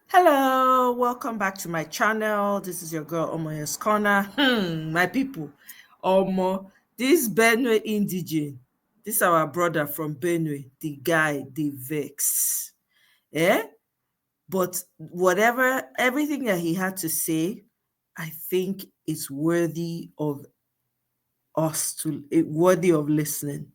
Hello, welcome back to my channel. This is your girl Omoye's Corner. My people, this Benue Indigene, this our brother from Benue, the guy, the vex. Eh? But whatever, everything that he had to say, I think is worthy of worthy of listening.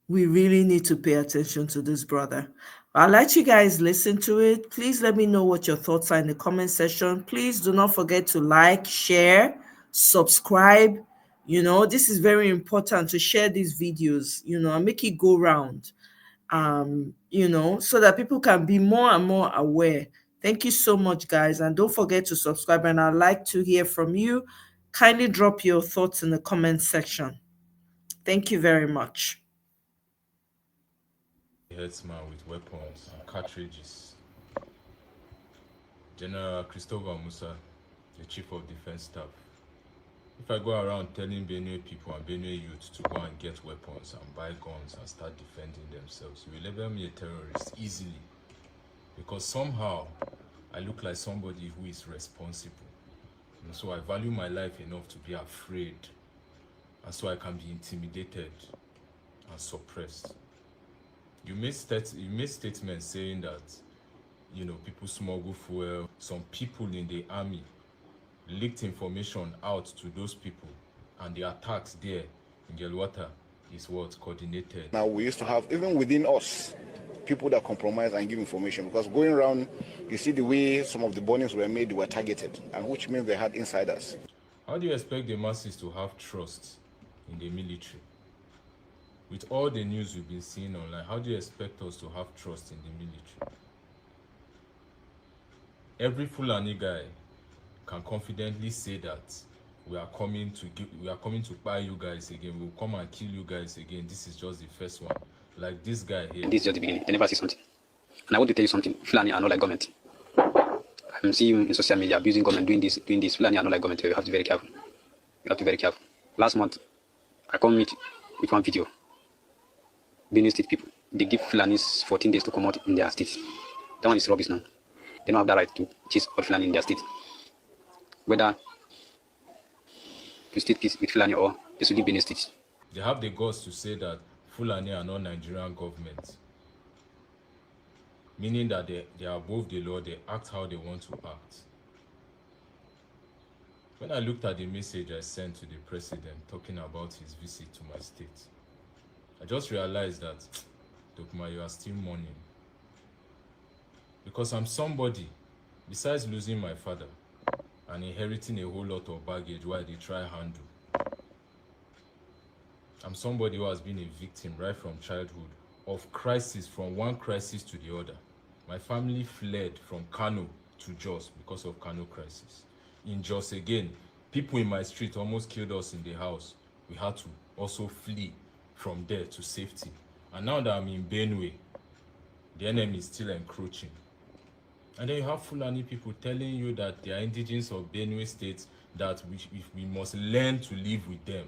We really need to pay attention to this brother. I'll let you guys listen to it. Please let me know what your thoughts are in the comment section. Please do not forget to like, share, subscribe. This is very important to share these videos, and make it go round. So that people can be more and more aware. Thank you so much, guys. And don't forget to subscribe. And I'd like to hear from you. Kindly drop your thoughts in the comment section. Thank you very much. Herdsman with weapons and cartridges. General Christopher Musa, the Chief of Defense Staff. If I go around telling Benue people and Benue youth to go and get weapons and buy guns and start defending themselves, you will label me a terrorist easily. Because somehow I look like somebody who is responsible. And so I value my life enough to be afraid. And so I can be intimidated and suppressed. You made statements saying that, people smuggle fuel. Some people in the army leaked information out to those people, and the attacks there in Gelwata is what coordinated. Now we used to have, even within us, people that compromise and give information, because going around, you see the way some of the burnings were made, they were targeted, and which means they had insiders. How do you expect the masses to have trust in the military? With all the news we've been seeing online, how do you expect us to have trust in the military? Every Fulani guy can confidently say that we are coming to buy you guys again. We'll come and kill you guys again. This is just the first one. Like this guy here. This is just the beginning. They never see something. And I want to tell you something. Fulani are not like government. I'm seeing you in social media abusing government, doing this. Fulani are not like government. You have to be very careful. You have to be very careful. Last month, I come with one video. Benue state people, they give Fulanis 14 days to come out in their state. That one is rubbish now. They don't have the right to chase all Fulani in their state. Whether you state peace with Fulani or they should leave Benue state. They have the guts to say that Fulani are not Nigerian government. Meaning that they are above the law, they act how they want to act. When I looked at the message I sent to the president talking about his visit to my state, I just realized that, Dokuma, you are still mourning. Because I'm somebody, besides losing my father and inheriting a whole lot of baggage while they try handle, I'm somebody who has been a victim right from childhood of crisis, from one crisis to the other. My family fled from Kano to Jos because of Kano crisis. In Jos again, people in my street almost killed us in the house. We had to also flee from there to safety. And now that I'm in Benue, the enemy is still encroaching. And then you have Fulani people telling you that they are indigenous of Benue State, that we must learn to live with them.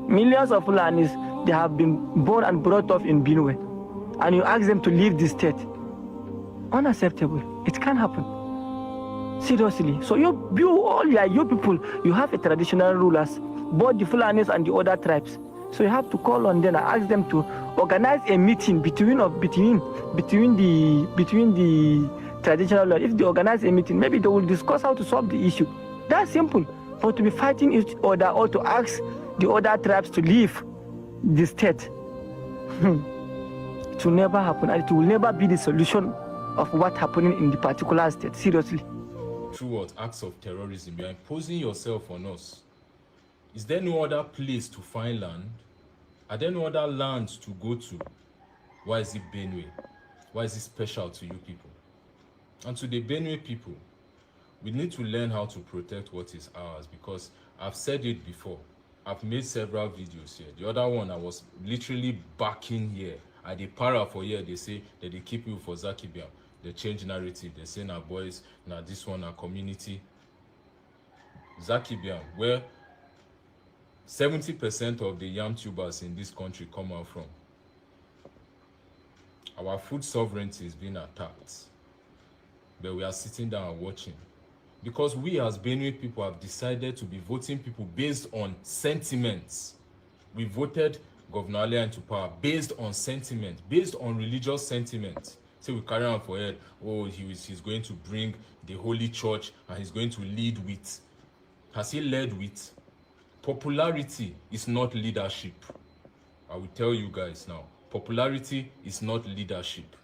Millions of Fulanis, they have been born and brought up in Benue, and you ask them to leave the state. Unacceptable. It can't happen. Seriously. So you people, you have a traditional rulers, both the Fulanis and the other tribes. So you have to call on them and ask them to organize a meeting between the traditional law. If they organize a meeting, maybe they will discuss how to solve the issue. That's simple. But to be fighting each other or to ask the other tribes to leave the state, it will never happen, and it will never be the solution of what's happening in the particular state. Seriously. Through what? Acts of terrorism. You are imposing yourself on us. Is there no other place to find land? Are there no other lands to go to? Why is it Benue? Why is it special to you people? And to the Benue people, we need to learn how to protect what is ours, because I've said it before. I've made several videos here. The other one, I was literally backing here. At the para for here, they say that they keep you for Zakibiam. They change narrative. They say, now boys, now this one, our community. Zakibiam, where 70% of the yam tubers in this country come out from. Our food sovereignty is being attacked. but we are sitting down and watching. Because we as Benue people have decided to be voting people based on sentiments. We voted Governor Alia into power based on sentiment, based on religious sentiment. So we carry on for it. Oh, he's going to bring the Holy Church and he's going to lead with. Has he led with? Popularity is not leadership. I will tell you guys now. Popularity is not leadership.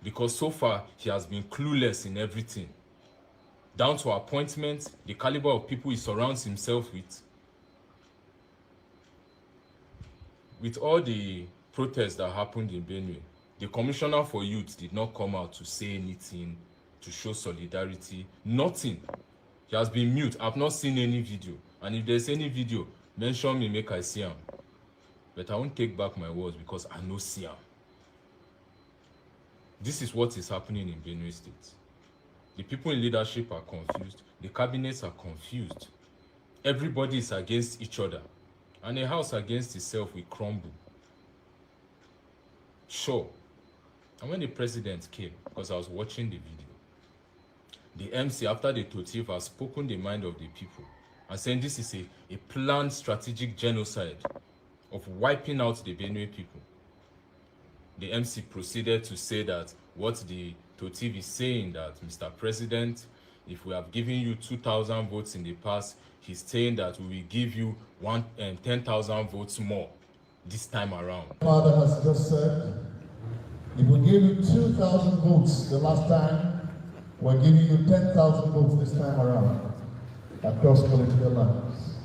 Because so far, he has been clueless in everything. Down to appointments, the caliber of people he surrounds himself with. With all the protests that happened in Benue, the Commissioner for Youth did not come out to say anything, to show solidarity, nothing. He has been mute. I've not seen any video. And if there's any video, mention me, make I see him. But I won't take back my words because I know see him. This is what is happening in Benue State. The people in leadership are confused. The cabinets are confused. Everybody is against each other. And a house against itself will crumble. Sure. And when the president came, because I was watching the video, the MC, after the Totif, has spoken the mind of the people and saying this is a planned strategic genocide of wiping out the Benue people. The MC proceeded to say that what the Totif is saying, that Mr. President, if we have given you 2,000 votes in the past, he's saying that we will give you 10,000 votes more this time around. Father has just said, if we gave you 2,000 votes the last time, we're giving you 10,000 votes this time around across political lines.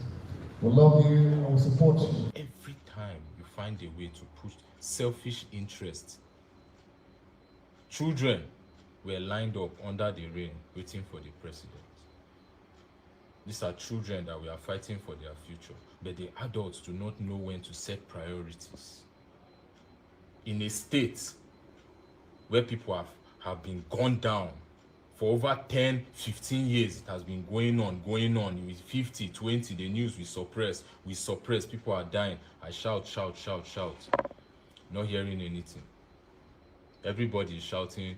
We love you and we support you. Every time you find a way to push selfish interests, children were lined up under the rain waiting for the president. These are children that we are fighting for their future, but the adults do not know when to set priorities. In a state where people have been gone down for over 10, 15 years, it has been going on, with 50, 20, the news we suppress, people are dying. I shout. Not hearing anything. Everybody is shouting,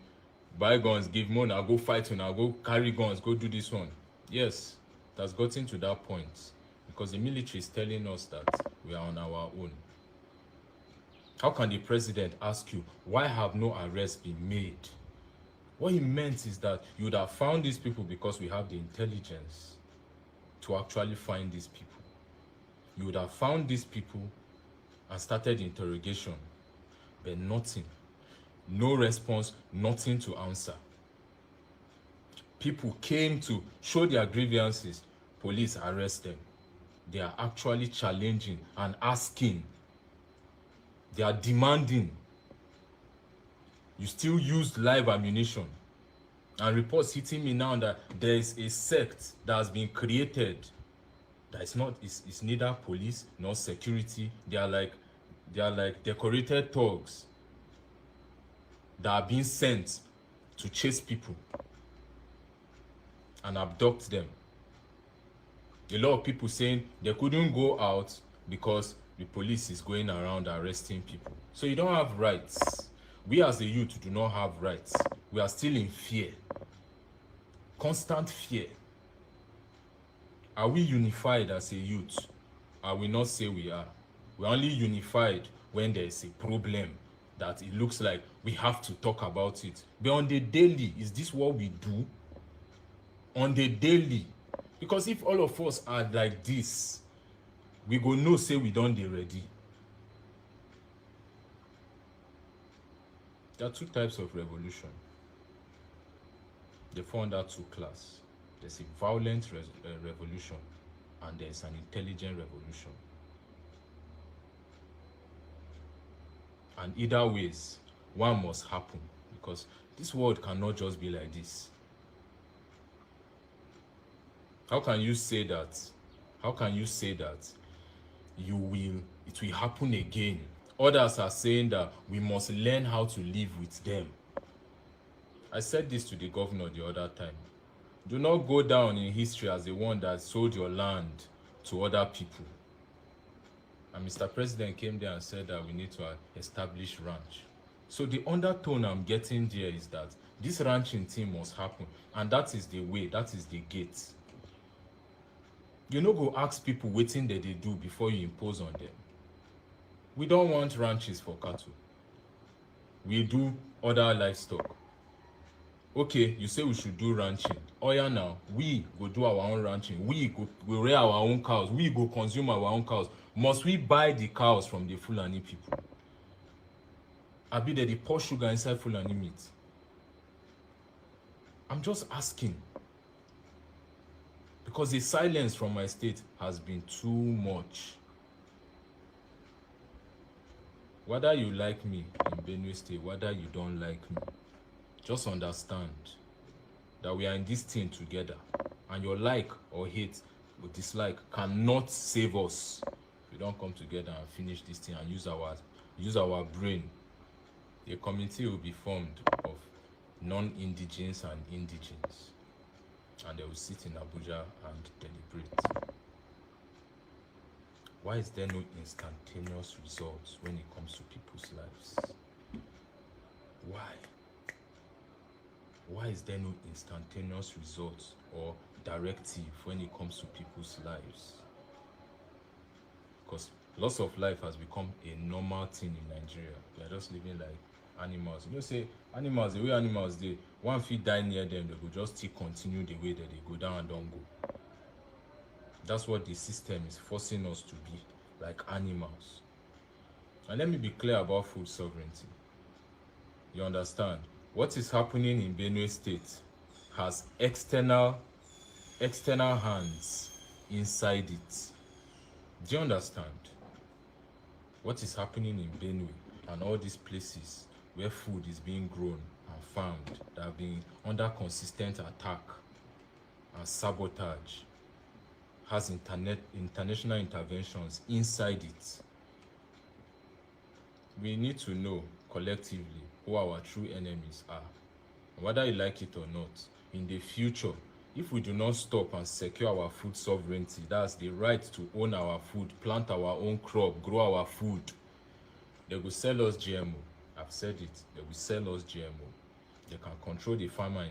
buy guns, give money, I'll go fight and I'll go carry guns, go do this one. Yes, it has gotten to that point because the military is telling us that we are on our own. How can the president ask you, why have no arrests been made? What he meant is that you would have found these people because we have the intelligence to actually find these people. You would have found these people and started interrogation, but nothing. No response, nothing to answer. People came to show their grievances. Police arrest them. They are actually challenging and asking. They are demanding. You still use live ammunition. And reports hitting me now that there is a sect that has been created that it's neither police nor security. They are like decorated thugs that are being sent to chase people and abduct them. A lot of people saying they couldn't go out because the police is going around arresting people. So you don't have rights. We as the youth do not have rights. We are still in fear. Constant fear. Are we unified as a youth? I will not say we are. We're only unified when there is a problem that it looks like we have to talk about it. But on the daily, is this what we do? On the daily. Because if all of us are like this, we go know say we don't dey ready. There are two types of revolution. They fall under two classes. There's a violent revolution and there's an intelligent revolution. And either ways, one must happen because this world cannot just be like this. How can you say that? How can you say that it will happen again? Others are saying that we must learn how to live with them. I said this to the governor the other time. Do not go down in history as the one that sold your land to other people. And Mr. President came there and said that we need to establish ranch. So the undertone I'm getting there is that This ranching thing must happen, and that is the way, that is the gate. You no go ask people wetin they do before you impose on them. We don't want ranches for cattle. We do other livestock. Okay, you say we should do ranching. Oh yeah, now we go do our own ranching. We go rear our own cows. We go consume our own cows. Must we buy the cows from the Fulani people? Abi they pour sugar inside Fulani meat? I'm just asking. Because the silence from my state has been too much. Whether you like me in Benue State, whether you don't like me, just understand that we are in this thing together. And your like or hate or dislike cannot save us. We don't come together and finish this thing and use our brain. A committee will be formed of non-indigenes and indigenes. And they will sit in Abuja and deliberate. Why is there no instantaneous results when it comes to people's lives? Why? Why is there no instantaneous results or directive when it comes to people's lives? Because loss of life has become a normal thing in Nigeria. We are just living like animals. You know, say animals, the way animals they one feet die near them, they go just still continue the way that they go down and don't go. That's what the system is forcing us to be, like animals. And let me be clear about food sovereignty. You understand? What is happening in Benue State has external hands inside it. Do you understand? What is happening in Benue and all these places where food is being grown and farmed that have been under consistent attack and sabotage has international interventions inside it. We need to know collectively who our true enemies are. Whether you like it or not, in the future, if we do not stop and secure our food sovereignty, that's the right to own our food, plant our own crop, grow our food, they will sell us GMO. I've said it. They will sell us GMO. They can control the farmer in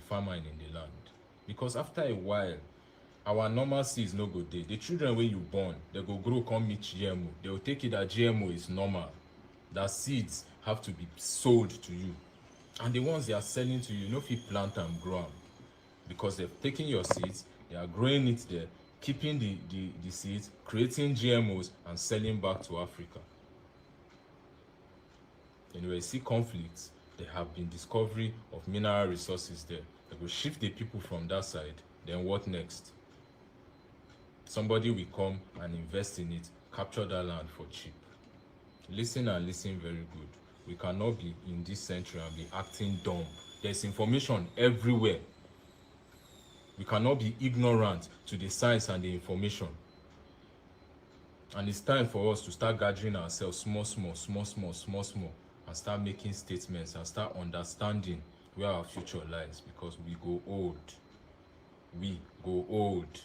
the land. Because after a while, our normal seeds no go dey. The children where you born, they go grow, come meet GMO. They will take it that GMO is normal. That seeds have to be sold to you. And the ones they are selling to you, no fit plant and grow them. Because they've taken your seeds, they are growing it there, keeping the seeds, creating GMOs, and selling back to Africa. Anyway, you see conflicts, there have been discovery of mineral resources there. They will shift the people from that side, then what next? Somebody will come and invest in it, capture that land for cheap. Listen and listen very good. We cannot be in this century and be acting dumb. There's information everywhere. We cannot be ignorant to the science and the information. And it's time for us to start gathering ourselves small, and start making statements and start understanding where our future lies, because we go old. We go old.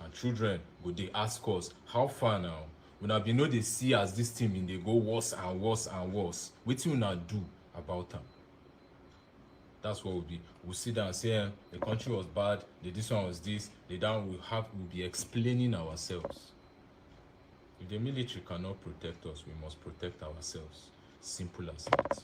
And children go they ask us, how far now? When we know they see as this thing in they go worse and worse and worse. What will not do about them? That's what we'll be. We'll sit down and say, the country was bad, this one was this, we'll be explaining ourselves. If the military cannot protect us, we must protect ourselves. Simple as that.